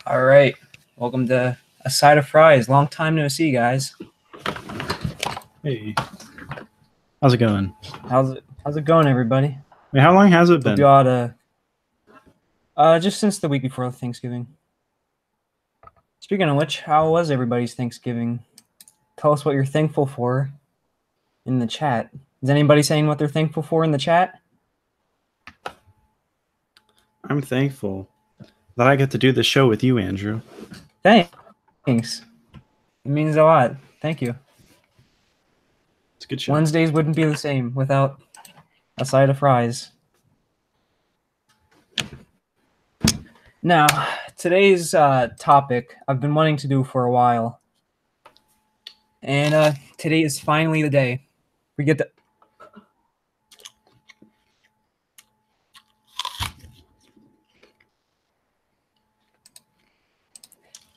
All right, welcome to A Side of Fries. Long time no see, guys. Hey, how's it going? How's it going, everybody? Wait, how long has it been? Hope you ought to, just since the week before Thanksgiving. Speaking of which, how was everybody's Thanksgiving? Tell us what you're thankful for in the chat. Is anybody saying what they're thankful for in the chat? I'm thankful that I get to do the show with you, Andrew. Thanks. It means a lot. Thank you. It's a good show. Wednesdays wouldn't be the same without a side of fries. Now, today's topic I've been wanting to do for a while. And today is finally the day. We get to...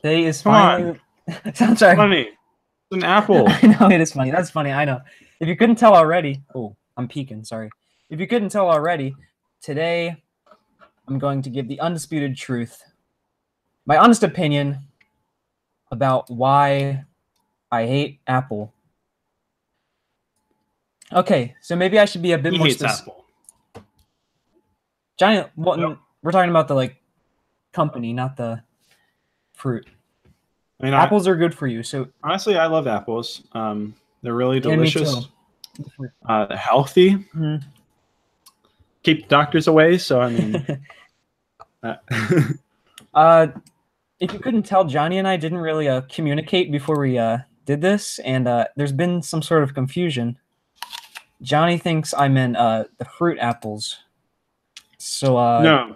Today is finally... I'm sorry. Funny. It's an apple. I know, it is funny. That's funny, I know. If you couldn't tell already... Oh, I'm peeking, sorry. If you couldn't tell already, today I'm going to give the undisputed truth. My honest opinion about why I hate Apple. Okay, so maybe I should be a bit more specific. Apple. Giant. Well, no. We're talking about the company, not the fruit. I mean, apples are good for you. So honestly, I love apples. They're really delicious. Me too. Healthy. Mm-hmm. Keep doctors away. So I mean. If you couldn't tell, Johnny and I didn't really communicate before we did this, and there's been some sort of confusion. Johnny thinks I meant the fruit apples. So no.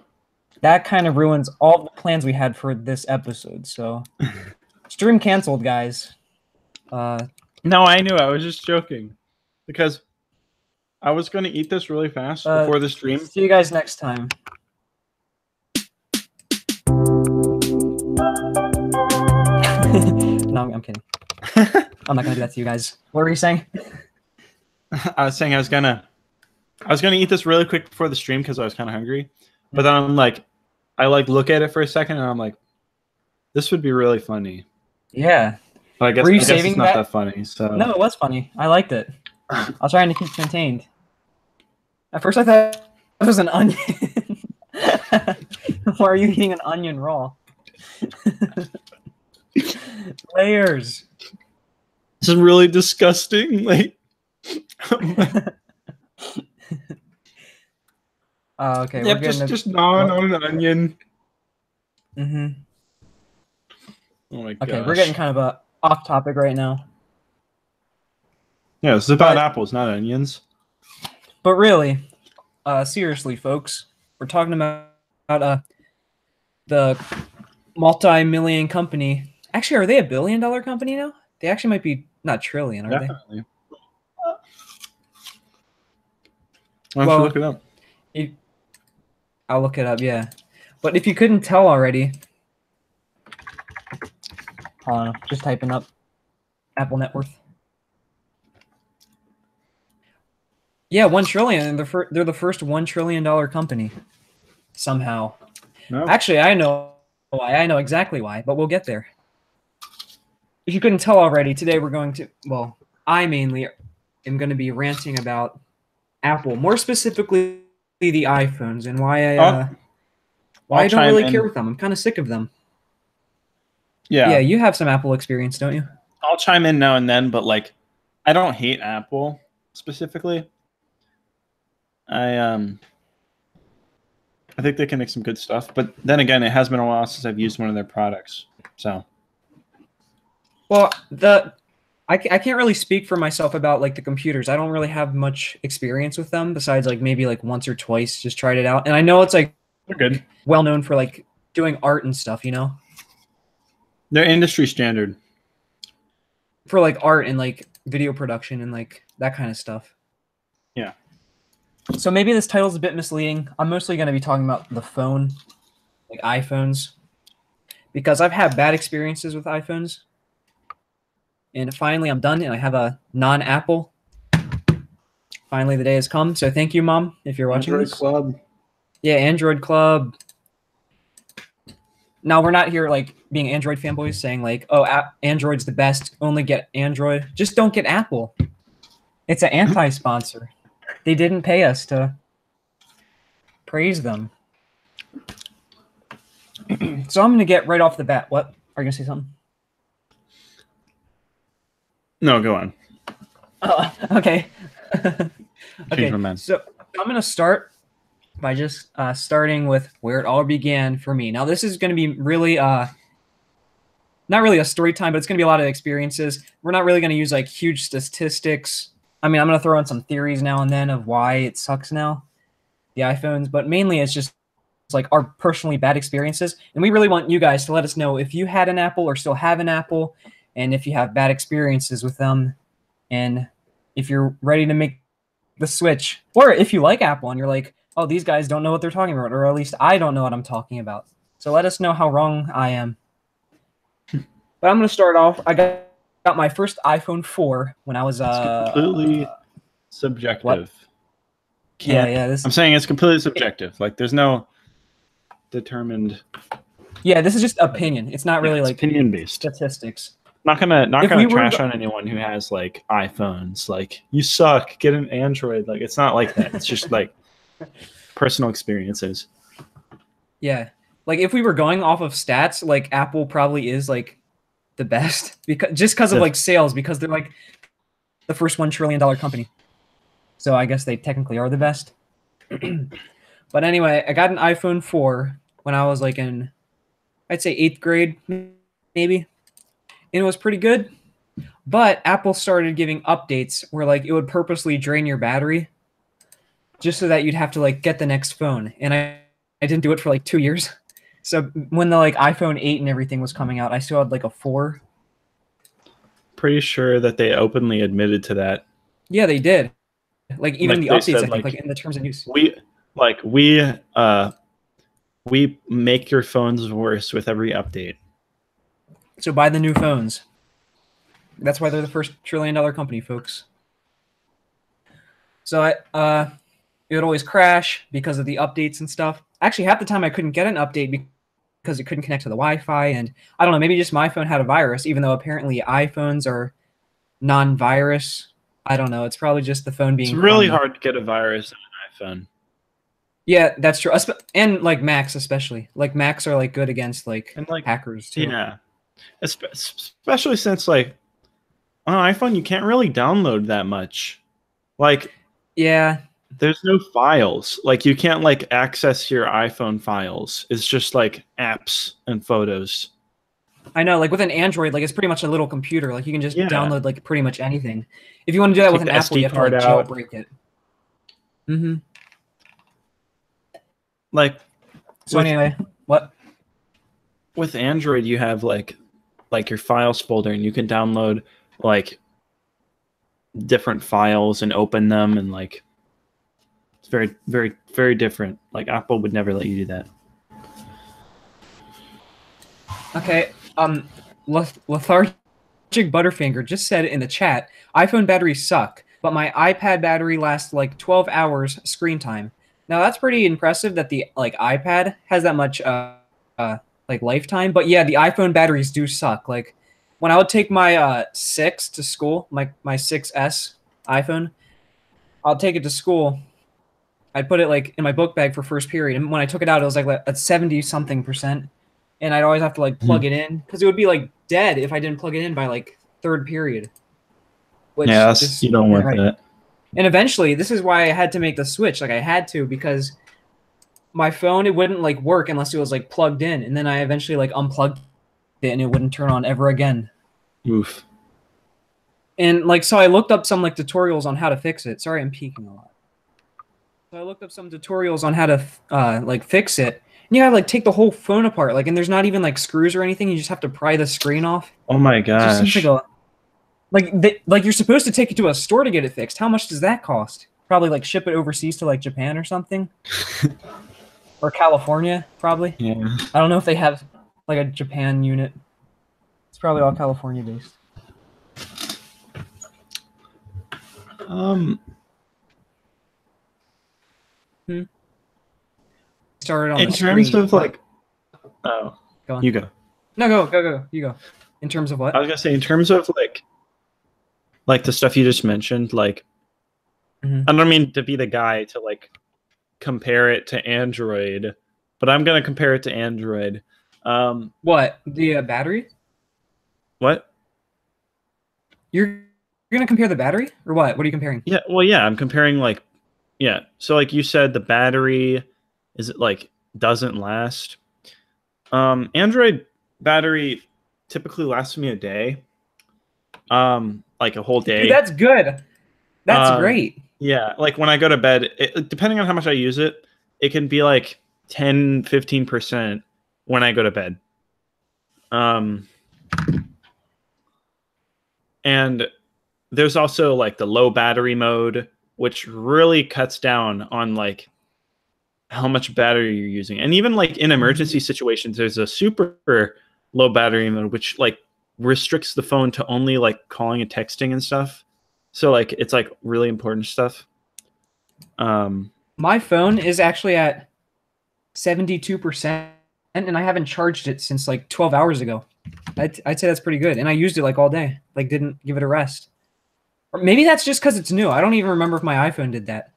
That kind of ruins all the plans we had for this episode. So stream canceled, guys. No, I knew. I was just joking because I was going to eat this really fast before the stream. See you guys next time. No, I'm kidding. I'm not gonna do that to you guys. What were you saying? I was saying I was gonna eat this really quick before the stream because I was kind of hungry. But then I'm like, I look at it for a second and I'm like, this would be really funny. Yeah. But I guess, were you it's saving not that funny. So no, it was funny. I liked it. I was trying to keep contained. At first, I thought it was an onion. Why are you eating an onion raw? Layers. This is really disgusting. Okay. Yep, just gnaw on an onion. Mm-hmm. Oh my gosh. Okay, we're getting kind of off topic right now. Yeah, it's about apples, not onions. But really, seriously, folks, we're talking about the multi-million company. Actually, are they $1 billion company now? They actually might be not trillion, are Definitely. they? Why don't you look it up? I'll look it up, yeah. But if you couldn't tell already, just typing up Apple net worth. Yeah, 1 trillion. They're the first $1 trillion company. Somehow. No. Actually, I know why. I know exactly why, but we'll get there. If you couldn't tell already, today we're going to, well, I mainly am going to be ranting about Apple, more specifically the iPhones, and why I don't really care with them. I'm kind of sick of them. Yeah, you have some Apple experience, don't you? I'll chime in now and then, but I don't hate Apple specifically. I I think they can make some good stuff. But then again, it has been a while since I've used one of their products. So, Well, I can't really speak for myself about like the computers. I don't really have much experience with them besides like maybe like once or twice just tried it out. And I know it's like they're good. well known for like doing art and stuff, you know? They're industry standard. For like art and like video production and like that kind of stuff. Yeah. So maybe this title's a bit misleading. I'm mostly going to be talking about the phone, like iPhones, because I've had bad experiences with iPhones. And finally I'm done and I have a non-Apple. Finally the day has come. So thank you, Mom, if you're watching Android this. Club. Yeah, Android Club. Now, we're not here like being Android fanboys saying like, oh, Android's the best, only get Android. Just don't get Apple. It's an anti-sponsor. They didn't pay us to praise them. So I'm going to get right off the bat. What? Are you going to say something? No, go on. Oh, okay. Okay, my mind. so I'm going to start by just starting with where it all began for me. Now, this is going to be really, not really a story time, but it's going to be a lot of experiences. We're not really going to use like huge statistics. I mean, I'm going to throw in some theories now and then of why it sucks now, the iPhones, but mainly it's just like our personally bad experiences. And we really want you guys to let us know if you had an Apple or still have an Apple, and if you have bad experiences with them, and if you're ready to make the switch, or if you like Apple and you're like, oh, these guys don't know what they're talking about, or at least I don't know what I'm talking about. So let us know how wrong I am. But I'm going to start off. I got my first iPhone 4 when I was It's completely subjective. What? Yeah. I'm saying it's completely subjective. Like there's no determined. Yeah, this is just opinion. It's not really like opinion based statistics. Not gonna trash on anyone who has like iPhones. Like you suck. Get an Android. Like it's not like that. It's just like personal experiences. Yeah, like if we were going off of stats, like Apple probably is like the best because of like sales, because they're like the first $1 trillion company. So I guess they technically are the best. But anyway, I got an iPhone 4 when I was like in, I'd say 8th grade, maybe. And it was pretty good. But Apple started giving updates where like it would purposely drain your battery just so that you'd have to like get the next phone. And I didn't do it for like 2 years. So when the like iPhone 8 and everything was coming out, I still had like a 4. Pretty sure that they openly admitted to that. Yeah, they did. Like even Like the updates, said, I think, like in the terms of use. We make your phones worse with every update. So buy the new phones. That's why they're the first $1 trillion company, folks. So it would always crash because of the updates and stuff. Actually, half the time I couldn't get an update because it couldn't connect to the Wi-Fi, and I don't know, maybe just my phone had a virus, even though apparently iPhones are non-virus. I don't know. It's probably just the phone being. It's really hard to get a virus on an iPhone. Yeah, that's true. And like Macs, especially. Like Macs are like good against like hackers too. Yeah, especially since like on an iPhone you can't really download that much. Like, yeah, there's no files. Like you can't like access your iPhone files. It's just like apps and photos. I know, like with an Android, like it's pretty much a little computer. Like you can just download like pretty much anything. If you want to do that with an Apple, you have to like jailbreak it. Mm-hmm. Like, so anyway, what? With Android, you have like your files folder, and you can download like different files and open them, and like it's very, very, very different. Like Apple would never let you do that. Okay. Lethargic Butterfinger just said in the chat, iPhone batteries suck, but my iPad battery lasts like 12 hours screen time. Now that's pretty impressive that the like iPad has that much like lifetime, but yeah, the iPhone batteries do suck. Like when I would take my 6 to school, my 6S iPhone, I'll take it to school. I'd put it like in my book bag for first period, and when I took it out, it was like at 70-something%. And I'd always have to like plug it in because it would be like dead if I didn't plug it in by like 3rd period. Which you don't want that. And eventually, this is why I had to make the switch. Like I had to, because my phone, it wouldn't like work unless it was like plugged in, and then I eventually like unplugged it and it wouldn't turn on ever again. Oof. And like, so I looked up some like tutorials on how to fix it. Sorry, I'm peeking a lot. So I looked up some tutorials on how to like fix it. And you gotta like take the whole phone apart, like, and there's not even like screws or anything. You just have to pry the screen off. Oh my It just seems gosh. like you're supposed to take it to a store to get it fixed. How much does that cost? Probably like ship it overseas to like Japan or something, or California, probably. Yeah. I don't know if they have like a Japan unit. It's probably all California based. Started on In the terms screen. of like, oh, Go on. you go. No, go. You go. In terms of what? I was gonna say in terms of like the stuff you just mentioned, like I don't mean to be the guy to like compare it to Android, but I'm gonna compare it to Android. What? The battery? What? You're gonna compare the battery, or what? What are you comparing? Yeah, well, yeah, I'm comparing like, yeah. So like you said, the battery is it like doesn't last. Android battery typically lasts me a day. Like a whole day. Dude, that's good. That's great. Yeah, like when I go to bed, depending on how much I use it, it can be like 10, 15% when I go to bed. And there's also like the low battery mode, which really cuts down on like how much battery you're using. And even like in emergency situations, there's a super low battery mode, which like restricts the phone to only like calling and texting and stuff. So like it's like really important stuff. My phone is actually at 72%, and I haven't charged it since like 12 hours ago. I'd say that's pretty good, and I used it like all day. Like didn't give it a rest. Or maybe that's just because it's new. I don't even remember if my iPhone did that.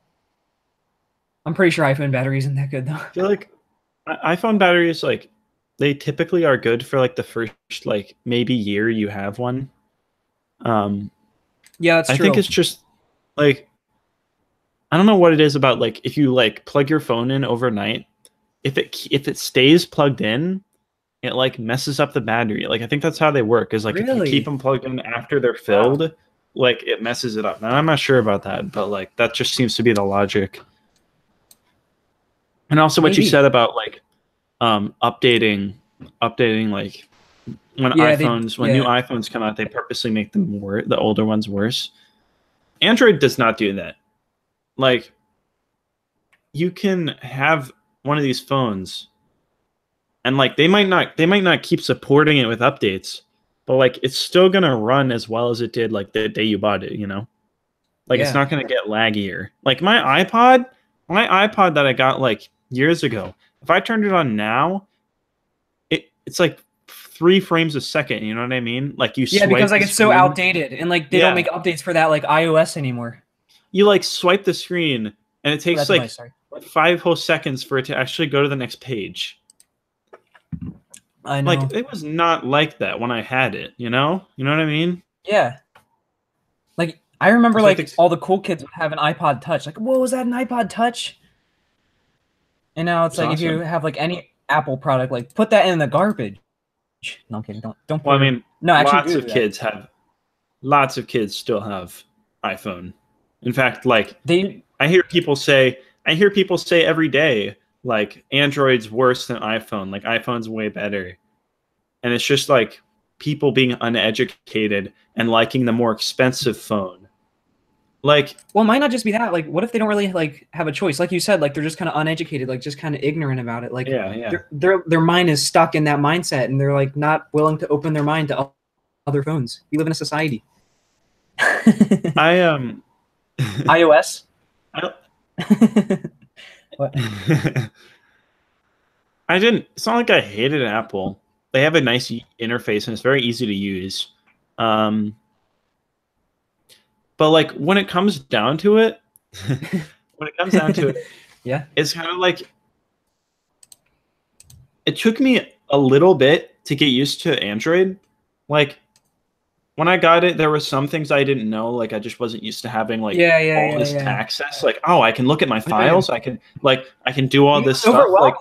I'm pretty sure iPhone battery isn't that good though. I feel like iPhone batteries like they typically are good for like the first like maybe year you have one. Yeah, that's true. I think it's just like I don't know what it is about like if you like plug your phone in overnight, if it stays plugged in, it like messes up the battery. Like I think that's how they work. Is like if you keep them plugged in after they're filled, like it messes it up. Now I'm not sure about that, but like that just seems to be the logic. And also what you said about like updating like when new iPhones come out, they purposely make them the older ones worse. Android does not do that. Like you can have one of these phones and like they might not keep supporting it with updates, but like it's still gonna run as well as it did like the day you bought it, you know? Like it's not gonna get laggier. Like my iPod that I got like years ago, if I turned it on now, it's like 3 frames a second, you know what I mean? Like you swipe because like the it's so screen. outdated, and like they don't make updates for that like iOS anymore. You like swipe the screen and it takes like 5 whole seconds for it to actually go to the next page. I know. Like it was not like that when I had it, you know? You know what I mean? Yeah. Like I remember like all the cool kids would have an iPod Touch. Like, whoa, was that an iPod Touch? And now it's like awesome. If you have like any Apple product, like put that in the garbage. No, I'm kidding. Don't. Well, I mean, no, actually, lots of kids still have iPhone. In fact, like I hear people say every day, like Android's worse than iPhone. Like iPhone's way better, and it's just like people being uneducated and liking the more expensive phone. Like, well, it might not just be that. Like, what if they don't really like have a choice? Like you said, like they're just kind of uneducated, like just kind of ignorant about it. Like, their mind is stuck in that mindset, and they're like not willing to open their mind to other phones. We live in a society. iOS. What? It's not like I hated Apple. They have a nice interface and it's very easy to use. But like when it comes down to it, yeah, it's kind of like it took me a little bit to get used to Android. Like when I got it, there were some things I didn't know. Like I just wasn't used to having like all this access. Like, oh, I can look at my files. I can do all this stuff. Like,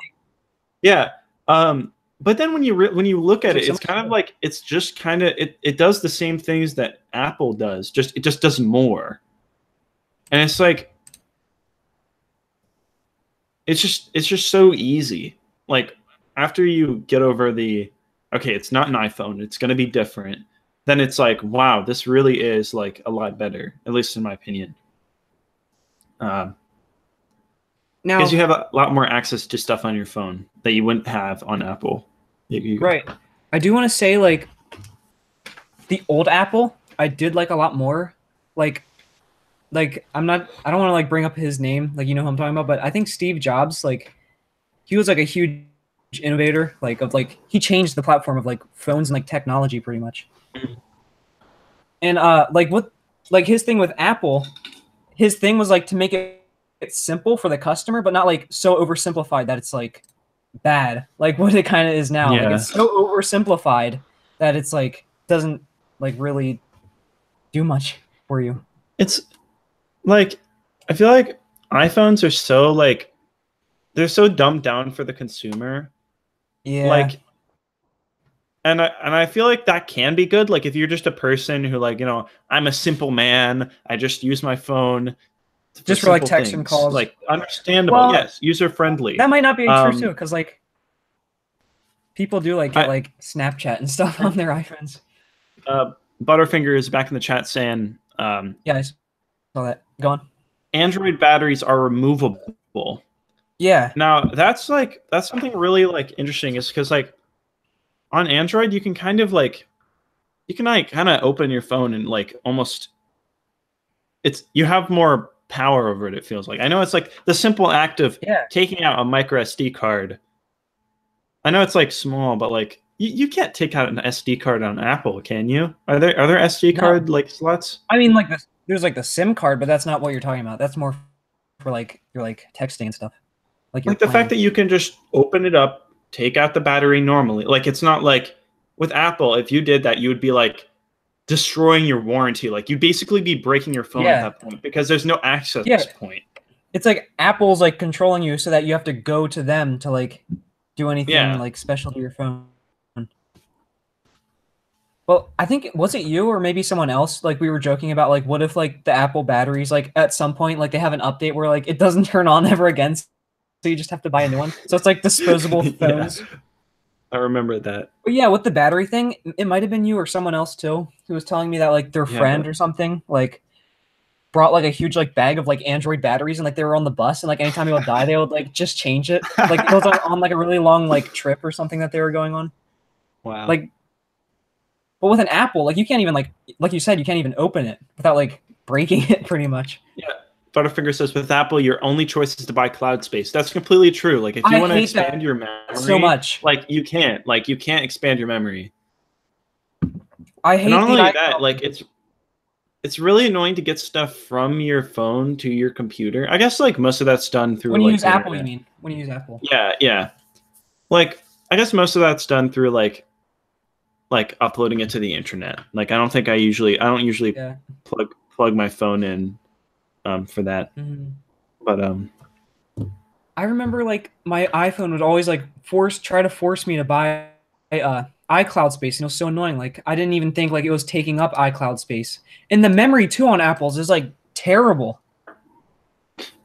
yeah. But then when you look at it, it's kind of like it's just kind of it does the same things that Apple does. It just does more. And it's like it's just so easy. Like after you get over the okay, it's not an iPhone, it's going to be different. Then it's like, wow, this really is like a lot better, at least in my opinion. Now, because you have a lot more access to stuff on your phone that you wouldn't have on Apple. Right. I do want to say, like, the old Apple, I did like a lot more. Like I don't want to like bring up his name, like, you know who I'm talking about, but I think Steve Jobs, like, he was like a huge innovator, like he changed the platform of like phones and like technology pretty much. And like his thing with Apple, his thing was like to make it simple for the customer, but not like so oversimplified that it's like bad, like what it kind of is now. Yeah. Like it's so oversimplified that it's like doesn't like really do much for you. It's like I feel like iPhones are so like they're so dumbed down for the consumer. Yeah. Like and I feel like that can be good. Like if you're just a person who like, you know, I'm a simple man, I just use my phone just for like text and calls. Like understandable, well, yes, user friendly. That might not be true too, because like people do like get like Snapchat and stuff on their iPhones. Butterfinger is back in the chat saying, yeah, I saw that. Go on. Android batteries are removable. Yeah. Now that's something really like interesting, is because like on Android you can kind of like kind of open your phone and like almost you have more power over it. It feels like, I know it's like the simple act of taking out a micro SD card. I know it's like small, but like you can't take out an SD card on Apple, can you? Are there SD card like slots? I mean, like there's like the SIM card, but that's not what you're talking about. That's more for like your like texting and stuff. Like the fact that you can just open it up, take out the battery normally. Like it's not like with Apple, if you did that, you would be like destroying your warranty. Like you'd basically be breaking your phone at that point because there's no access point. It's like Apple's like controlling you so that you have to go to them to like do anything like special to your phone. Well, I think, was it you or maybe someone else? Like we were joking about like, what if like the Apple batteries, like at some point, like they have an update where like it doesn't turn on ever again. So you just have to buy a new one. So it's like disposable phones. I remember that. But yeah, with the battery thing, it might have been you or someone else too who was telling me that like their friend or something like brought like a huge like bag of like Android batteries, and like they were on the bus, and like anytime they would die, they would like just change it. Like it was on like a really long like trip or something that they were going on. Wow. Like, but with an Apple, like you can't even like you said, you can't even open it without like breaking it pretty much. Yeah. Butterfinger says with Apple, your only choice is to buy cloud space. That's completely true. Like if you want to expand your memory so much, like you can't expand your memory. I hate not only that, like it's really annoying to get stuff from your phone to your computer. I guess like most of that's done through when you like, use Apple, you mean when you use Apple. Yeah. Like I guess most of that's done through like uploading it to the internet. Like I don't usually plug my phone in for that. But I remember like my iPhone would always like try to force me to buy iCloud space, and it was so annoying. Like I didn't even think like it was taking up iCloud space, and the memory too on Apple's is like terrible.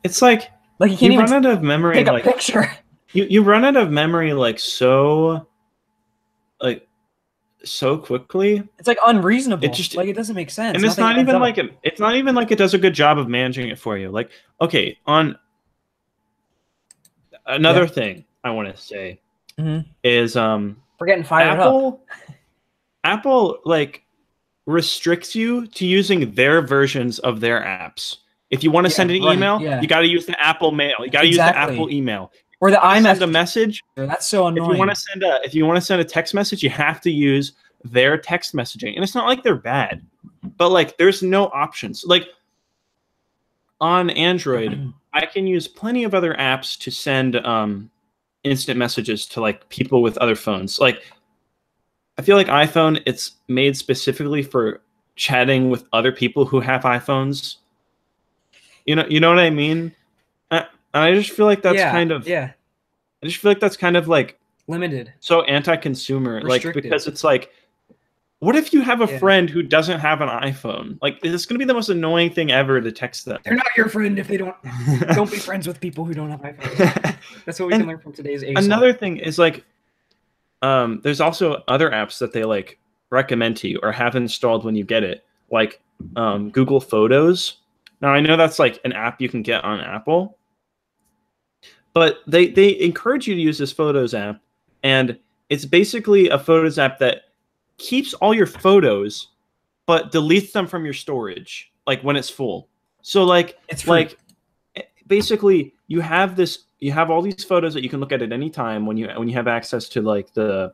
It's like you can't even run out of memory. Take a picture. You run out of memory like so quickly. It's like unreasonable. It doesn't make sense. And it's not even like it does a good job of managing it for you. Like, okay, on another thing I want to say is we're getting fired up. Apple like restricts you to using their versions of their apps. If you want to send an email, you got to use the Apple Mail. You got to use the Apple email. Or the iMessage. Send a message. That's so annoying. If you want to send a text message, you have to use their text messaging. And it's not like they're bad, but like there's no options. Like on Android, I can use plenty of other apps to send instant messages to like people with other phones. Like I feel like iPhone, it's made specifically for chatting with other people who have iPhones. You know what I mean? I just feel like that's Yeah, kind of yeah. I just feel like that's kind of like Limited, so anti-consumer, like restricted. because it's like, what if you have a Yeah. friend who doesn't have an iPhone? Like, it's gonna be the most annoying thing ever to text them. They're not your friend if they don't. Don't be friends with people who don't have iPhones. That's what we can And learn from today's ASoF. another thing is like, there's also other apps that they like recommend to you or have installed when you get it, like Google Photos. Now I know that's like an app you can get on Apple, but they encourage you to use this Photos app, and it's basically a Photos app that keeps all your photos but deletes them from your storage like when it's full. So It's free. like basically you have all these photos that you can look at any time when you have access to like the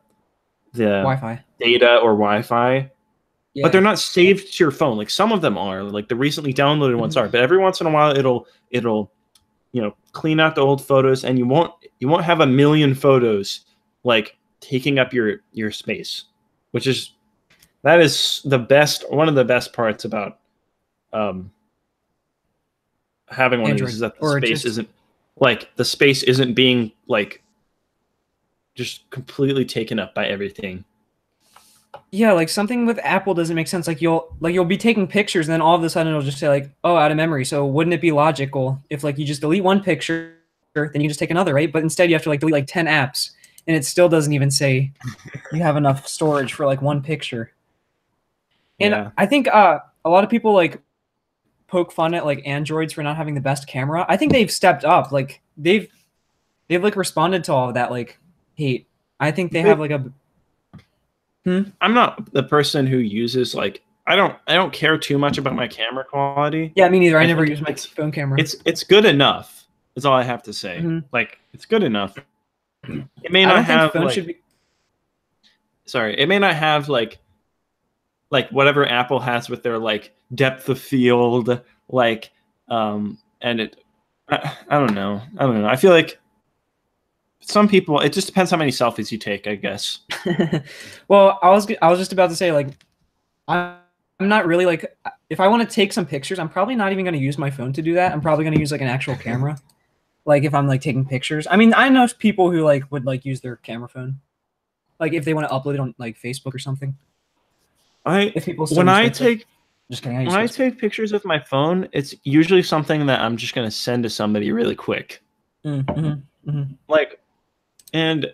Wi-Fi. data or Wi-Fi. Yeah. But they're not saved to your phone. Like some of them are, like the recently downloaded ones are. But every once in a while it'll clean out the old photos, and you won't have a million photos like taking up your space, which is one of the best parts about having one Android, of these, is that the space isn't being like just completely taken up by everything. Yeah, like something with Apple doesn't make sense. Like you'll be taking pictures, and then all of a sudden it'll just say like, "Oh, out of memory." So wouldn't it be logical if like you just delete one picture, then you just take another, right? But instead you have to like delete like 10 apps, and it still doesn't even say you have enough storage for like one picture. And Yeah. I think a lot of people like poke fun at like Androids for not having the best camera. I think they've stepped up. Like they've like responded to all of that like hate. I think they have like a I'm not the person who uses like I don't care too much about my camera quality. Yeah, me neither. I never think use my phone camera. It's good enough. Is all I have to say. Like it's good enough. It may not have sorry, it may not have like whatever Apple has with their like depth of field, like and it I don't know. I feel like some people, it just depends how many selfies you take, I guess. Well, I was just about to say like I'm not really like if I want to take some pictures, I'm probably not even going to use my phone to do that. I'm probably going to use like an actual camera. Like if I'm like taking pictures. I mean, I know people who like would like use their camera phone. Like if they want to upload it on like Facebook or something. When I take pictures with my phone, it's usually something that I'm just going to send to somebody really quick. Like, and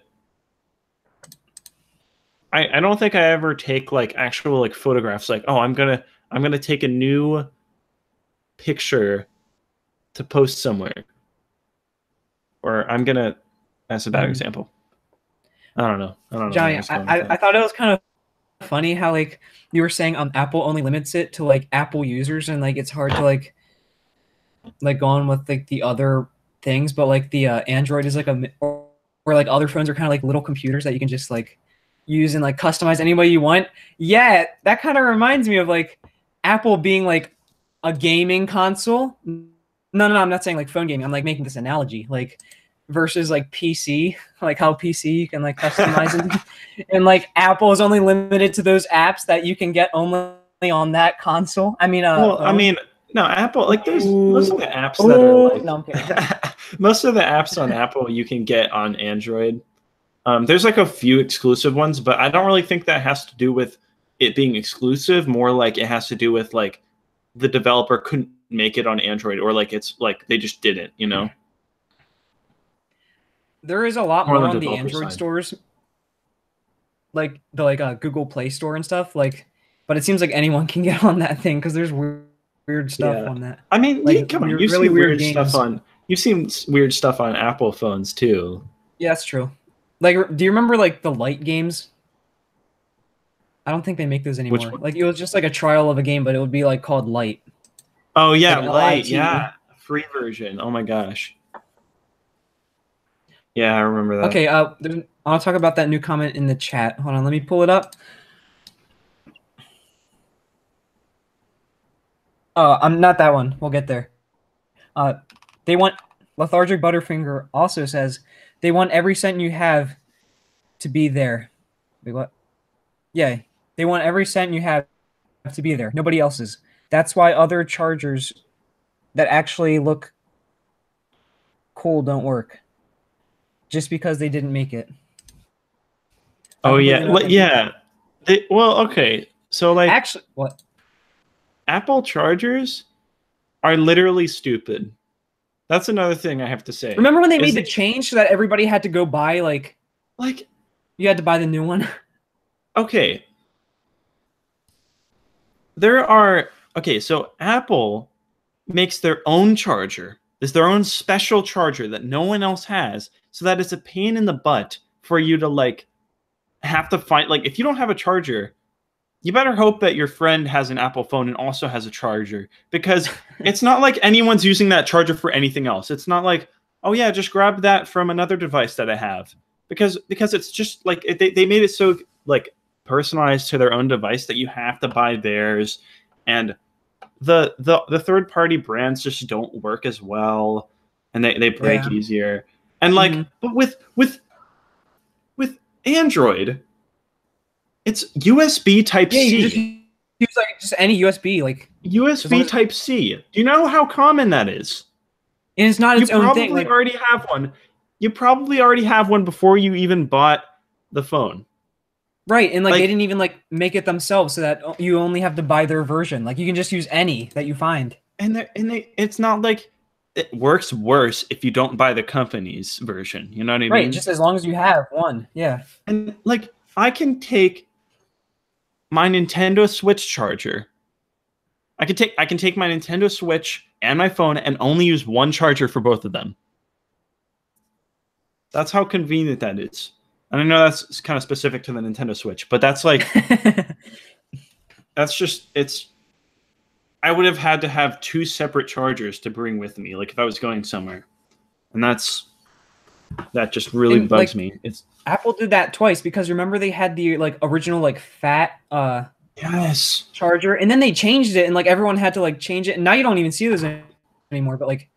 I don't think I ever take like actual like photographs. Like, oh, I'm gonna take a new picture to post somewhere, or I'm gonna. That's a bad example. I don't know. Johnny, I thought it was kind of funny how like you were saying Apple only limits it to like Apple users, and like it's hard to like go on with like the other things, but like the Android is like or like other phones are kind of like little computers that you can just like use and like customize any way you want. Yeah, that kind of reminds me of like Apple being like a gaming console. No, I'm not saying like phone gaming. I'm like making this analogy, like versus like PC, like how PC you can like customize it, and like Apple is only limited to those apps that you can get only on that console. I mean, no, Apple, like there's most of the apps that are like no, I'm kidding. most of the apps on Apple you can get on Android. There's like a few exclusive ones, but I don't really think that has to do with it being exclusive. More like it has to do with like the developer couldn't make it on Android, or like it's like they just didn't, you know. There is a lot more on the Android stores, like the Google Play Store and stuff. Like, but it seems like anyone can get on that thing because there's weird stuff on that. I mean, like, come on, you've really seen weird stuff on. You've seen weird stuff on Apple phones too. Yeah, that's true. Like, do you remember like the light games? I don't think they make those anymore. Like, it was just like a trial of a game, but it would be like called Light. Oh yeah, like Light. Yeah, free version. Oh my gosh. Yeah, I remember that. Okay, I'll talk about that new comment in the chat. Hold on, let me pull it up. I'm not that one. We'll get there. They want Lethargic Butterfinger also says they want every cent you have to be there. Wait, what? Yeah, they want every cent you have to be there. Nobody else's. That's why other chargers that actually look cool don't work. Just because they didn't make it. I Oh yeah, completely know what they mean. yeah. Well, okay. So like, Actually, what? Apple chargers are literally stupid. That's another thing I have to say. Remember when they Is made the change so that everybody had to go buy like you had to buy the new one? okay, so Apple makes their own charger. There's their own special charger that no one else has, so that it's a pain in the butt for you to like have to find like if you don't have a charger, you better hope that your friend has an Apple phone and also has a charger because it's not like anyone's using that charger for anything else. It's not like, oh yeah, just grab that from another device that I have. Because it's just like they made it so like personalized to their own device that you have to buy theirs, and the third party brands just don't work as well, and they break easier. And like, but with Android, it's USB Type C. You just use like just any USB, like USB Type C. Do you know how common that is? And it's not its own thing. You probably already have one. You probably already have one before you even bought the phone. Right, and like they didn't even like make it themselves so that you only have to buy their version. Like you can just use any that you find. It's not like it works worse if you don't buy the company's version. You know what I mean? Right, just as long as you have one. Yeah. And like I can take my Nintendo Switch charger. I can take my Nintendo Switch and my phone and only use one charger for both of them. That's how convenient that is. And I know that's kind of specific to the Nintendo Switch, but that's like that's just I would have had to have two separate chargers to bring with me, like if I was going somewhere. And that just really bugs me. It's Apple did that twice because remember they had the like original like fat yes charger, and then they changed it, and like everyone had to like change it, and now you don't even see those anymore. But like,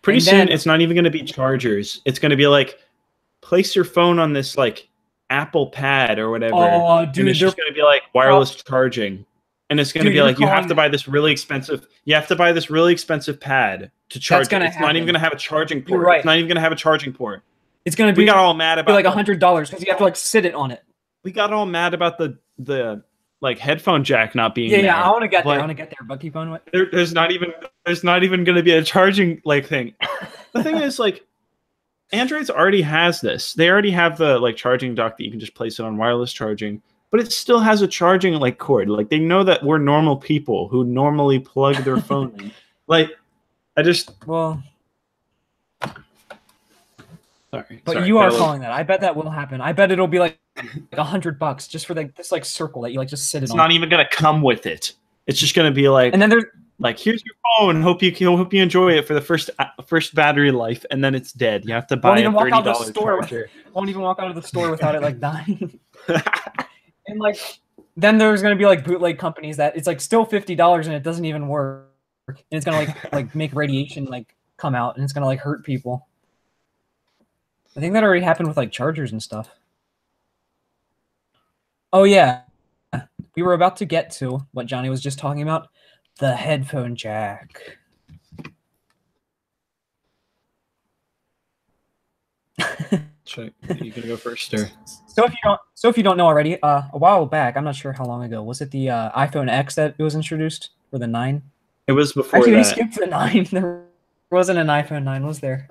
pretty soon it's not even going to be chargers. It's going to be like place your phone on this like Apple Pad or whatever. Oh, dude, and it's just going to be like wireless charging, and it's going to be like you have to buy this really expensive. You have to buy this really expensive pad to charge. It's not even going to have a charging port. Right. It's not even going to have a charging port. It's going to be. We got all mad about like $100 because you have to like sit it on it. We got all mad about the like headphone jack not being there. Yeah, I want to get there. But keep going. There's not even going to be a charging like thing. The thing is like Android's already has this. They already have the like charging dock that you can just place it on wireless charging, but it still has a charging like cord. Like they know that we're normal people who normally plug their phone in. Like Sorry. But you are calling that. I bet that will happen. I bet it'll be like $100 just for this like circle that you like just sit on. It's not even gonna come with it. It's just gonna be like, and then there's like, here's your phone. Hope you enjoy it for the first battery life, and then it's dead. You have to buy a $30 charger. Won't even walk out of the store without it like dying. And like, then there's gonna be like bootleg companies that it's like still $50 and it doesn't even work, and it's gonna like make radiation like come out, and it's gonna like hurt people. I think that already happened with like chargers and stuff. Oh yeah, we were about to get to what Johnny was just talking about, the headphone jack. You gonna go first, or? So if you don't know already, a while back, I'm not sure how long ago, was it the iPhone X that it was introduced, or the 9? It was before Actually, that. we skipped the 9. There wasn't an iPhone 9, was there?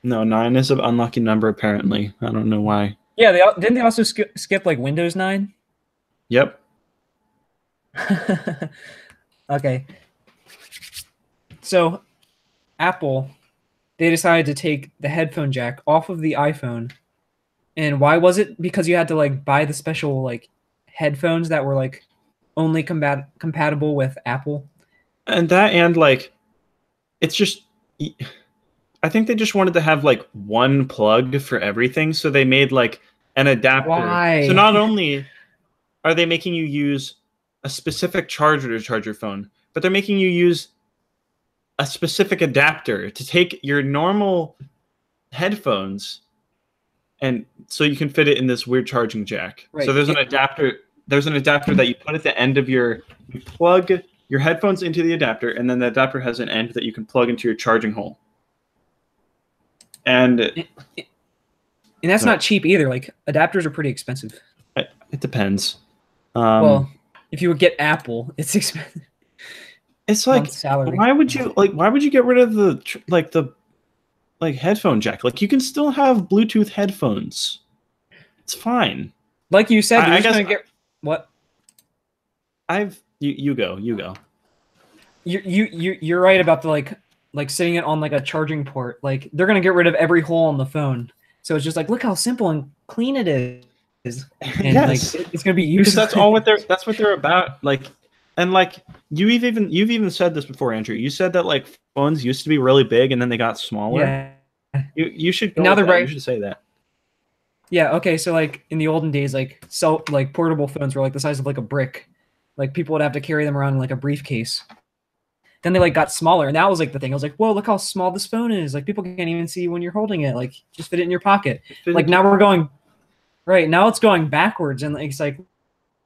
No, 9 is an unlucky number, apparently. I don't know why. Yeah, didn't they also skip like Windows 9? Yep. Okay. So, Apple, they decided to take the headphone jack off of the iPhone. And why was it? Because you had to like buy the special like headphones that were like only compatible with Apple. And like, it's just... I think they just wanted to have like one plug for everything, so they made like an adapter. Why? So not only are they making you use a specific charger to charge your phone, but they're making you use a specific adapter to take your normal headphones and so you can fit it in this weird charging jack. Right. So there's an adapter. There's an adapter that you put at the end of you plug your headphones into the adapter, and then the adapter has an end that you can plug into your charging hole. And that's not cheap either. Like adapters are pretty expensive. It depends. Well, if you would get Apple, it's expensive. It's like, why would you get rid of the headphone jack? Like, you can still have Bluetooth headphones. It's fine. Like you said, you're just gonna get what? You go. You're right about the like sitting it on like a charging port. Like they're gonna get rid of every hole on the phone. So it's just like, look how simple and clean it is. And yes. like it's gonna be useful. Because that's what they're about. Like, and like you've even said this before, Andrew. You said that like phones used to be really big and then they got smaller. Yeah. You should go now they're you should say that. Yeah, okay, so like in the olden days, like portable phones were like the size of like a brick. Like people would have to carry them around in like a briefcase. Then they like got smaller, and that was like the thing. I was like, whoa, look how small this phone is. Like people can't even see when you're holding it. Like just fit it in your pocket. Like now we're going right, now it's going backwards, and it's like,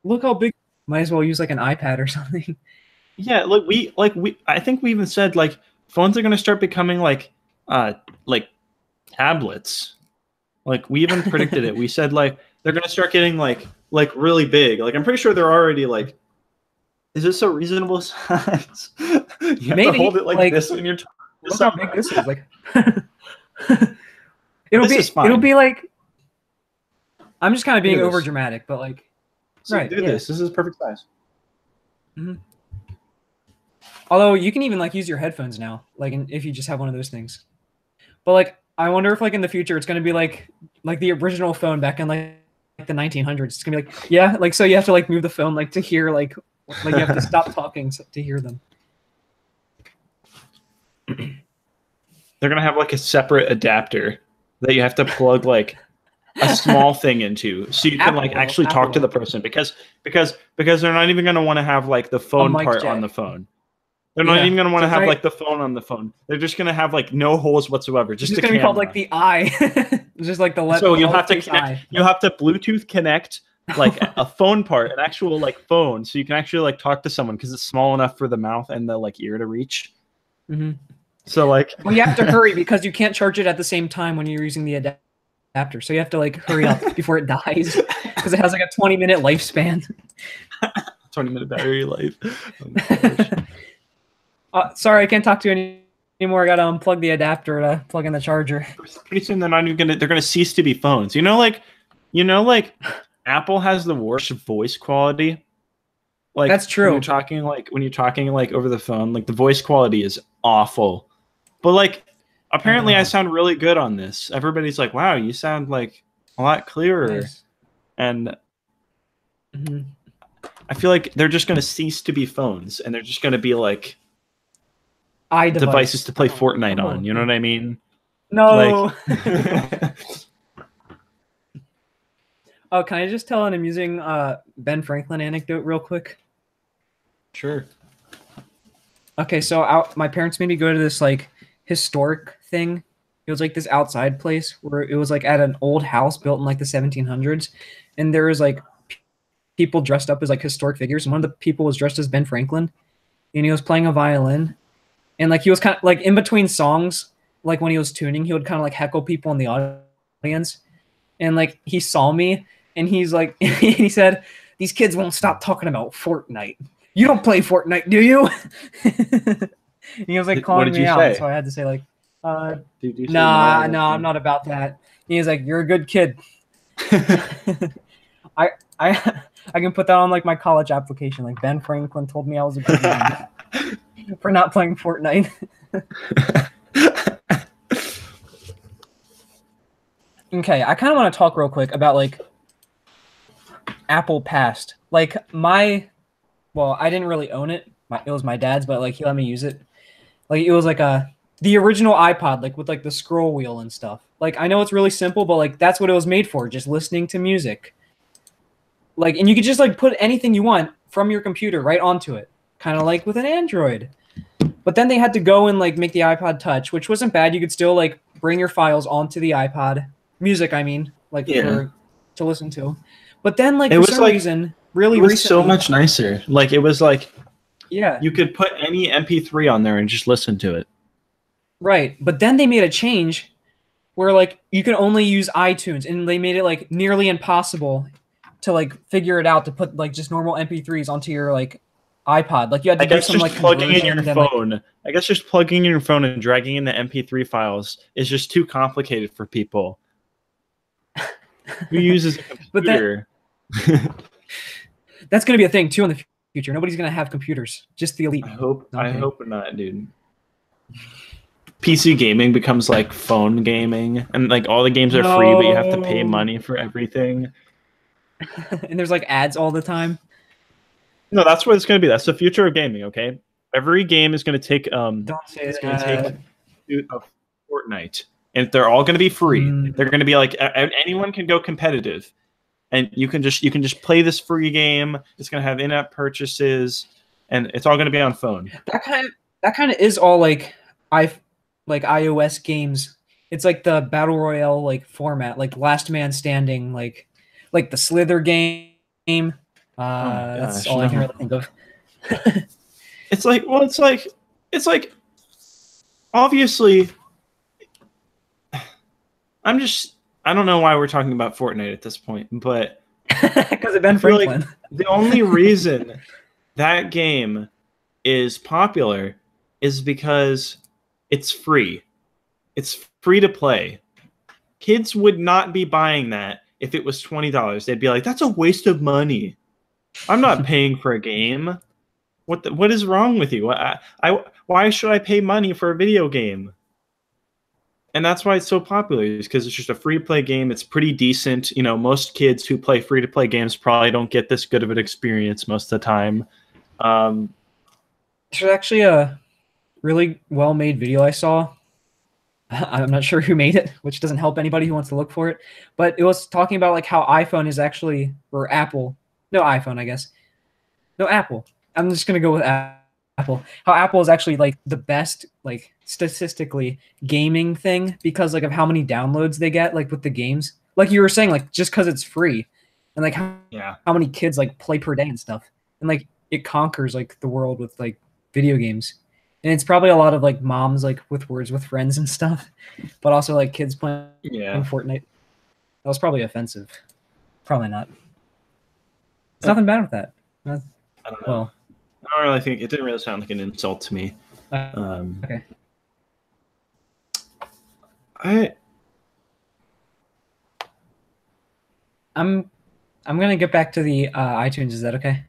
look how big. Might as well use like an iPad or something. Yeah, I think we even said like phones are gonna start becoming like tablets. Like we even predicted it. We said like they're gonna start getting like really big. Like I'm pretty sure they're already like. Is this a reasonable size? You have to hold it like this when you're talking. Look how big this is. Like it'll be like. I'm just kind of being over dramatic, but like. So right. Do this. This is perfect size. Mm-hmm. Although you can even like use your headphones now, like if you just have one of those things. But like. I wonder if like in the future it's gonna be like the original phone back in like the 1900s. It's gonna be like, yeah, like so you have to like move the phone like to hear like you have to stop talking to hear them. They're gonna have like a separate adapter that you have to plug like a small thing into, so you can like actually talk to the person because they're not even gonna want to have like the phone part on the phone. They're not even going to want to have like the phone on the phone. They're just going to have like no holes whatsoever. Just it's going to be called like the eye. Just like the left. So you'll have to connect. You'll have to Bluetooth connect like a phone part, an actual like phone, so you can actually like talk to someone because it's small enough for the mouth and the like ear to reach. Mm-hmm. So like, well, you have to hurry because you can't charge it at the same time when you're using the adapter. So you have to like hurry up before it dies because it has like a 20-minute lifespan. 20-minute battery life. Sorry, I can't talk to you anymore. I gotta unplug the adapter to plug in the charger. Pretty soon they're not even gonna. They're gonna cease to be phones. You know, like Apple has the worst voice quality. Like that's true. When you're talking like over the phone, like the voice quality is awful. But like apparently I sound really good on this. Everybody's like, "Wow, you sound like a lot clearer." Nice. And I feel like they're just gonna cease to be phones, and they're just gonna be like. Devices to play Fortnite on. You know what I mean? No. Oh, can I just tell an amusing Ben Franklin anecdote real quick? Sure. Okay, so my parents made me go to this like historic thing. It was like this outside place where it was like at an old house built in like the 1700s, and there was like people dressed up as like historic figures. And one of the people was dressed as Ben Franklin, and he was playing a violin. And like he was kind of like in between songs, like when he was tuning, he would kind of like heckle people in the audience. And like he saw me and he's like, he said, "These kids won't stop talking about Fortnite. You don't play Fortnite, do you?" And he was like calling me out. So I had to say like, nah, I'm not about that. And he was like, "You're a good kid." I can put that on like my college application. Like Ben Franklin told me I was a good man. For not playing Fortnite. Okay, I kind of want to talk real quick about like Apple Past. Like I didn't really own it. It was my dad's, but like he let me use it. Like it was like the original iPod, like with like the scroll wheel and stuff. Like I know it's really simple, but like that's what it was made for, just listening to music. Like, and you could just like put anything you want from your computer right onto it. Kind of like with an Android. But then they had to go and like make the iPod Touch, which wasn't bad. You could still like bring your files onto the iPod. Music, I mean. like Yeah. to listen to. But then like It for was some like reason, really it was so recently, much nicer. Like it was like yeah, you could put any MP3 on there and just listen to it. right. But then they made a change where like you can only use iTunes, and they made it like nearly impossible to like figure it out to put like just normal MP3s onto your like iPod. Like you had I to do guess some just like plugging in conversion. your Then like, phone. I guess just plugging in your phone and dragging in the MP3 files is just too complicated for people. Who uses a but then computer? that's gonna be a thing too in the future. Nobody's gonna have computers, just the elite. No, I'm I kidding. hope not, dude. PC gaming becomes like phone gaming, and like all the games are free, but you have to pay No. money for everything. And there's like ads all the time. No, that's what it's going to be. That's the future of gaming. Okay, every game is going to take Don't say it's going to that. take a Fortnite, and they're all going to be free. Mm. They're going to be like anyone can go competitive, and you can just play this free game. It's going to have in-app purchases, and it's all going to be on phone. That kind of is all like iOS games. It's like the battle royale like format, like Last Man Standing, like the Slither game. Oh my That's gosh, all I can no. really think of. It's like, well, it's like obviously I don't know why we're talking about Fortnite at this point, but Because of Ben I feel Franklin. like the only reason that game is popular is because it's free. It's free to play. Kids would not be buying that if it was $20. They'd be like, "That's a waste of money. I'm not paying for a game. What is wrong with you? Why should I pay money for a video game?" And that's why it's so popular, is because it's just a free to play game. It's pretty decent. You know, most kids who play free to play games probably don't get this good of an experience most of the time. There's actually a really well made video I saw. I'm not sure who made it, which doesn't help anybody who wants to look for it. But it was talking about like how iPhone is actually, or Apple, no iPhone, I guess, no Apple. I'm just gonna go with Apple. How Apple is actually like the best, like statistically, gaming thing because like of how many downloads they get, like with the games. Like you were saying, like just because it's free, and like how many kids like play per day and stuff, and like it conquers like the world with like video games. And it's probably a lot of like moms like with Words with Friends and stuff, but also like kids playing Fortnite. That was probably offensive. Probably not. There's nothing bad with that. I don't know. Well, I don't really think it didn't really sound like an insult to me. okay. I'm gonna get back to the iTunes. Is that okay?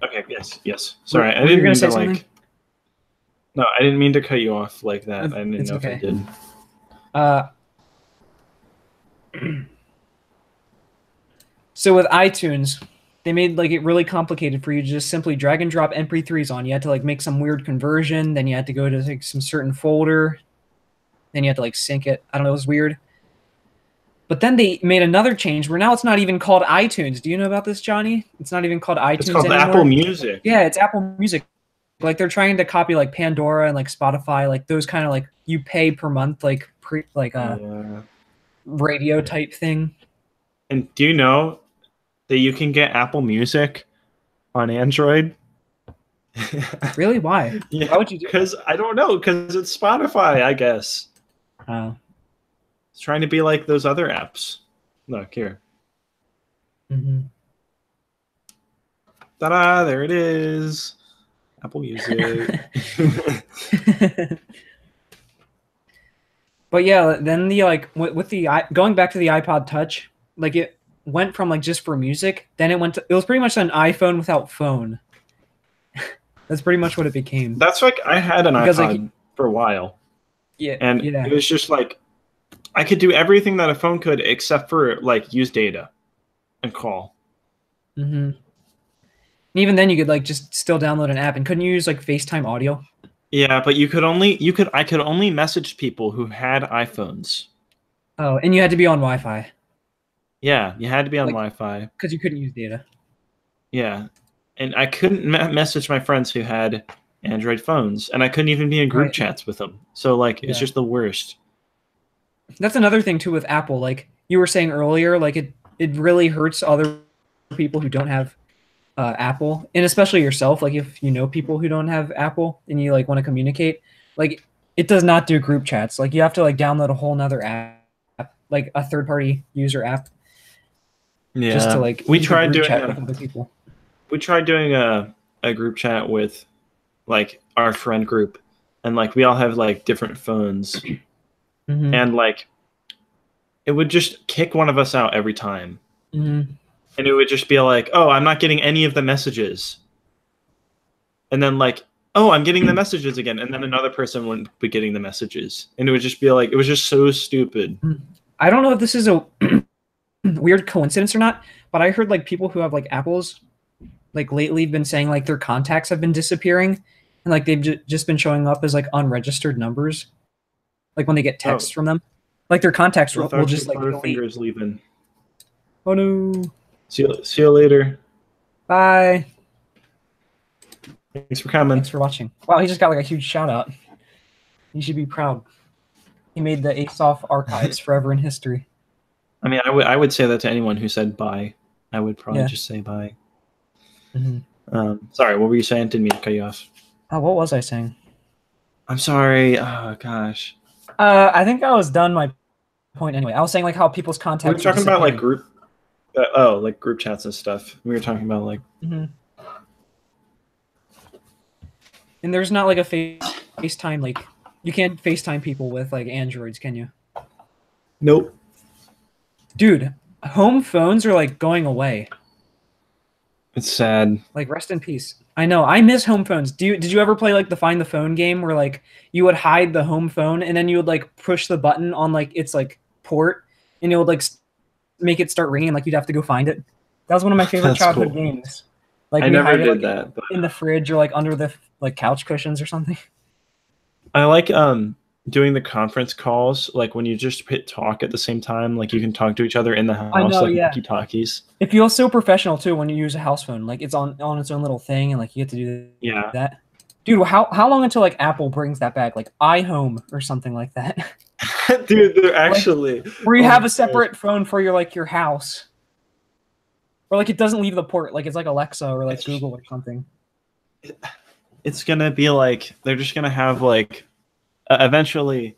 Okay. Yes. Sorry, I Were you didn't gonna mean say to something? like. No, I didn't mean to cut you off like that. I didn't It's know okay. if I did. So with iTunes, they made like it really complicated for you to just simply drag and drop MP3s on. You had to like make some weird conversion, then you had to go to like some certain folder, then you had to like sync it. I don't know, it was weird. But then they made another change where now it's not even called iTunes. Do you know about this, Johnny? It's not even called iTunes It's called anymore. Apple Music. Yeah, it's Apple Music. Like they're trying to copy like Pandora and like Spotify, like those kind of like you pay per month like radio type thing. And do you know that you can get Apple Music on Android? Really? Why? Yeah, Why would you do that? Because I don't know. Because it's Spotify, I guess. Oh. It's trying to be like those other apps. Look here. Mm-hmm. Ta-da! There it is. Apple Music. But yeah, then the like with the going back to the iPod Touch, like it went from like just for music, then it was pretty much an iPhone without phone. That's pretty much what it became. That's like I had an Because, iPod like, for a while. Yeah, And yeah. it was just like I could do everything that a phone could except for like use data and call. Mm-hmm. And even then, you could like just still download an app, and couldn't you use like FaceTime audio? Yeah, but I could only message people who had iPhones. Oh, and you had to be on Wi-Fi. Yeah, you had to be on Like, Wi-Fi. because you couldn't use data. Yeah, and I couldn't message my friends who had Android phones, and I couldn't even be in group Right. chats with them. So like, it's Yeah. just the worst. That's another thing too with Apple. Like you were saying earlier, like it really hurts other people who don't have Apple, and especially yourself. Like if you know people who don't have Apple and you like want to communicate, like it does not do group chats. Like you have to like download a whole nother app, like a third party user app, just to like we use a tried group doing chat with other people. we tried doing a group chat with like our friend group, and like we all have like different phones, and like it would just kick one of us out every time. And it would just be like, oh, I'm not getting any of the messages. And then like, oh, I'm getting the messages again. And then another person wouldn't be getting the messages. And it would just be like, it was just so stupid. I don't know if this is a weird coincidence or not, but I heard like people who have like Apples, like lately have been saying like their contacts have been disappearing. And like they've just been showing up as like unregistered numbers. Like when they get texts from them. Like their contacts will just like fingers leaving. Oh no. See you later. Bye. Thanks for coming. Thanks for watching. Wow, he just got like a huge shout out. You should be proud. He made the ASoF archives forever in history. I mean, I would say that to anyone who said bye. I would probably just say bye. Sorry, what were you saying? Didn't mean to cut you off. Oh, what was I saying? I'm sorry. Oh gosh. I think I was done my point anyway. I was saying like how people's contacts. We were talking about like group. Like group chats and stuff. We were talking about like. And there's not like a FaceTime, like you can't FaceTime people with like Androids, can you? Nope. Dude, home phones are like going away. It's sad. Like rest in peace. I know. I miss home phones. Did you ever play like the Find the Phone game where like you would hide the home phone and then you would like push the button on like its like port and it would like make it start ringing, like you'd have to go find it. That was one of my favorite childhood games. Like I never did it, like, that, but in the fridge or like under the like couch cushions or something. I like doing the conference calls, like when you just hit talk at the same time, like you can talk to each other in the house, I know, like yeah. walkie-talkies. It feels so professional too when you use a house phone. Like it's on its own little thing, and like you get to do that. Dude, how long until like Apple brings that back, like iHome or something like that? Dude, they're actually like, where you have a separate phone for your house, or like it doesn't leave the port, like it's like Alexa or like Google or something. It's gonna be like they're just gonna have like eventually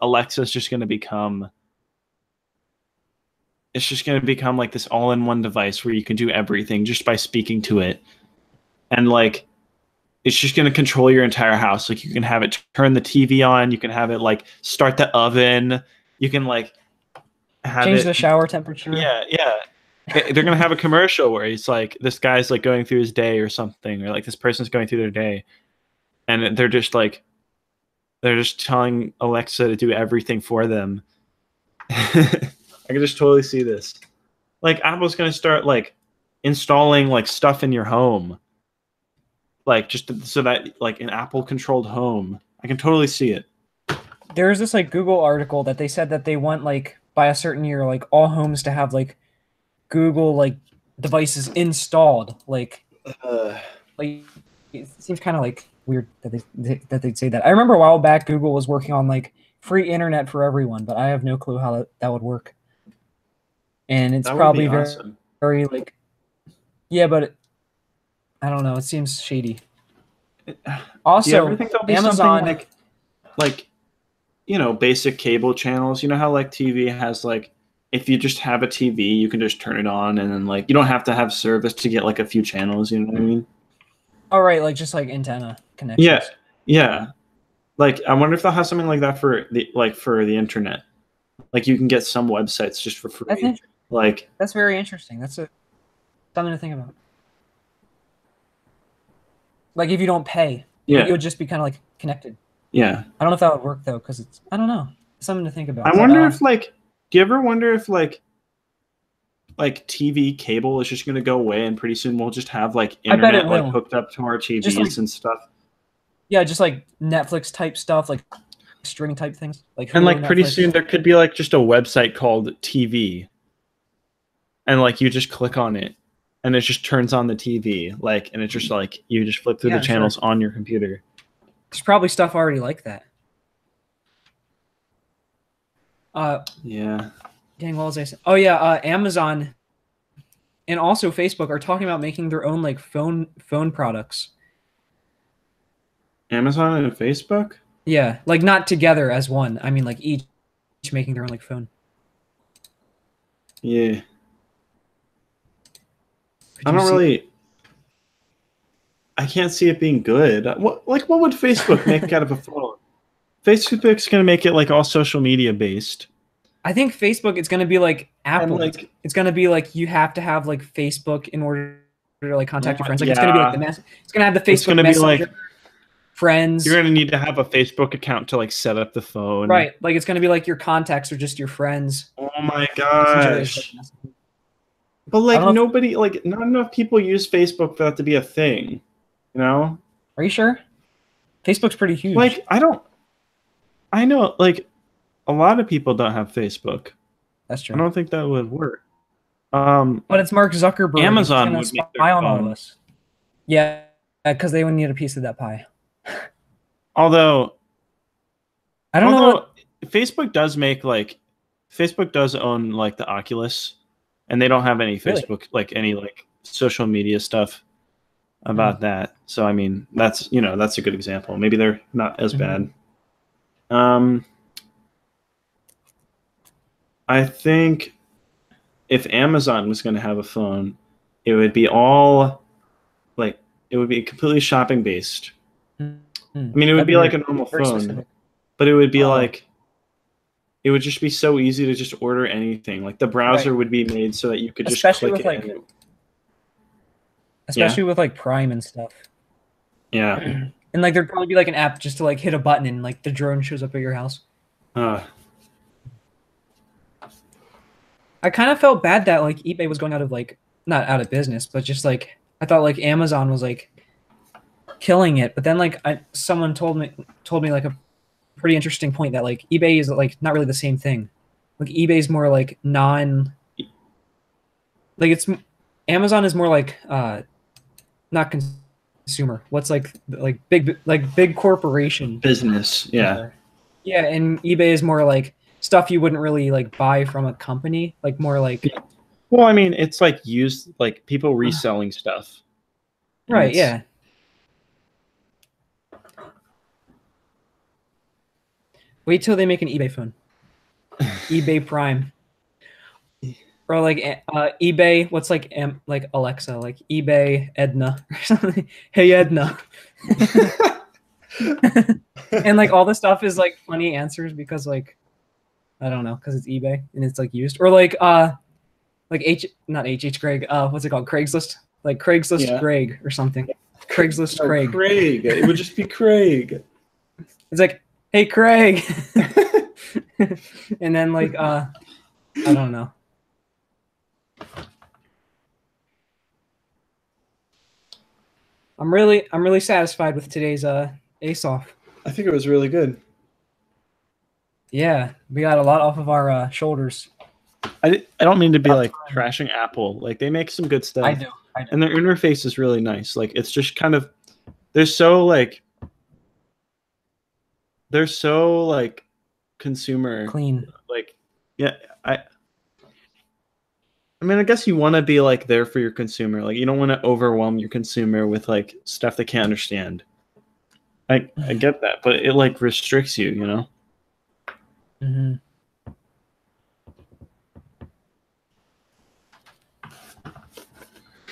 Alexa's just gonna become. It's just gonna become like this all-in-one device where you can do everything just by speaking to it, and like. It's just going to control your entire house. Like you can have it turn the TV on. You can have it like start the oven. You can like have change the shower temperature. Yeah, yeah. They're going to have a commercial where it's like this guy's like going through his day or something, or like this person's going through their day, and they're just telling Alexa to do everything for them. I can just totally see this. Like Apple's going to start like installing like stuff in your home. Like just so that like an Apple controlled home. I can totally see it. There's this like Google article that they said that they want like by a certain year like all homes to have like Google like devices installed. Like it seems kind of like weird that they'd say that. I remember a while back Google was working on like free internet for everyone, but I have no clue how that would work. And it's probably awesome. very like but I don't know. It seems shady. Also, do you ever think there'll be Amazon, like, you know, basic cable channels. You know how like TV has like, if you just have a TV, you can just turn it on, and then like you don't have to have service to get like a few channels. You know what I mean? Oh right, like just like antenna connections. Yeah, yeah. Like I wonder if they'll have something like that for the internet. Like you can get some websites just for free. That's very interesting. That's something to think about. Like if you don't pay, it would just be kind of like connected. Yeah. I don't know if that would work though, because I don't know. It's something to think about. I wonder if like, do you ever wonder if like TV cable is just going to go away and pretty soon we'll just have like internet like hooked up to our TVs and stuff? Yeah, just like Netflix type stuff, like streaming type things. Like and like pretty soon there could be like just a website called TV, and like you just click on it. And it just turns on the TV, like, and it's just like you just flip through the channels on your computer. There's probably stuff already like that. Yeah. Dang, what was I saying? Oh yeah, Amazon and also Facebook are talking about making their own like phone products. Amazon and Facebook? Yeah, like not together as one. I mean, like each making their own like phone. Yeah. Could I you don't see? really. I can't see it being good. What would Facebook make out of a phone? Facebook's gonna make it like all social media based, I think Facebook it's gonna be like and Apple. like, It's gonna be like you have to have like Facebook in order to like oh contact your my, friends. Like it's gonna be like yeah, it's gonna have the it's Facebook gonna be like Messenger you're friends. gonna need to have a Facebook account to like set up the phone. Right. Like it's gonna be like your contacts are just your friends. Oh my Messenger is like gosh! Messenger. But I like don't know. nobody, like not enough people use Facebook for that to be a thing. You know, Are you sure? Facebook's pretty huge. like I don't. I know like a lot of people don't have Facebook. That's I true. don't think that would work. But it's Mark Zuckerberg, and he's Amazon gonna would make spy their on all of phone. us. Yeah, because they would need a piece of that pie. Although I don't know Although what. Facebook does own like the Oculus, and they don't have any Really? Facebook like any like social media stuff about that. So I mean that's that's a good example. Maybe they're not as bad. Um, I think if Amazon was going to have a phone, it would be all like it would be completely shopping based. I mean, it would That'd be be like a normal very phone, specific. but it would be Oh, like it would just be so easy to just order anything. Like the browser right. would be made so that you could just Especially click with it. like, And it, especially with like Prime and stuff. yeah. And like there'd probably be like an app just to like hit a button and like the drone shows up at your house. Uh, I kind of felt bad that like eBay was going out of like not out of business, but just like I thought like Amazon was like killing it. But then like someone told me like a pretty interesting point that like eBay is like not really the same thing. Like eBay's more like like it's Amazon is more like not consumer. What's like big corporation business. Yeah. Yeah, and eBay is more like stuff you wouldn't really like buy from a company, like more like Well, I mean, it's like used like people reselling stuff. right, yeah. Wait till they make an eBay phone. eBay Prime. Or like eBay, what's like like Alexa, like eBay Edna or something. Hey Edna. And like all the stuff is like funny answers because like I don't know, because it's eBay and it's like used. Or like not H Greg, what's it called? Craigslist? Like Craigslist Greg or something. Craigslist Craig. Craig. It would just be Craig. It's like, hey Craig. And then like I don't know. I'm really satisfied with today's ASoF. I think it was really good. Yeah, we got a lot off of our shoulders. I don't mean to be like trashing Apple. Like they make some good stuff. I do. And their interface is really nice. Like it's just kind of they're so like consumer Clean. like yeah, I mean I guess you want to be like there for your consumer. Like you don't want to overwhelm your consumer with like stuff they can't understand. I get that, but it like restricts you, you know? Mm-hmm.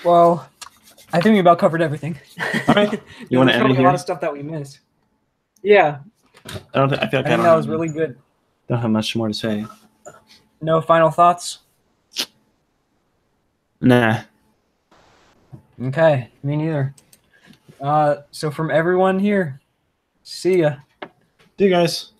Well, I think we about covered everything. All right. You want to end it a here? lot of stuff that we missed. Yeah. I feel like I think that was really good. Don't have much more to say. No final thoughts? Nah. Okay, me neither. So from everyone here, see ya. See you guys.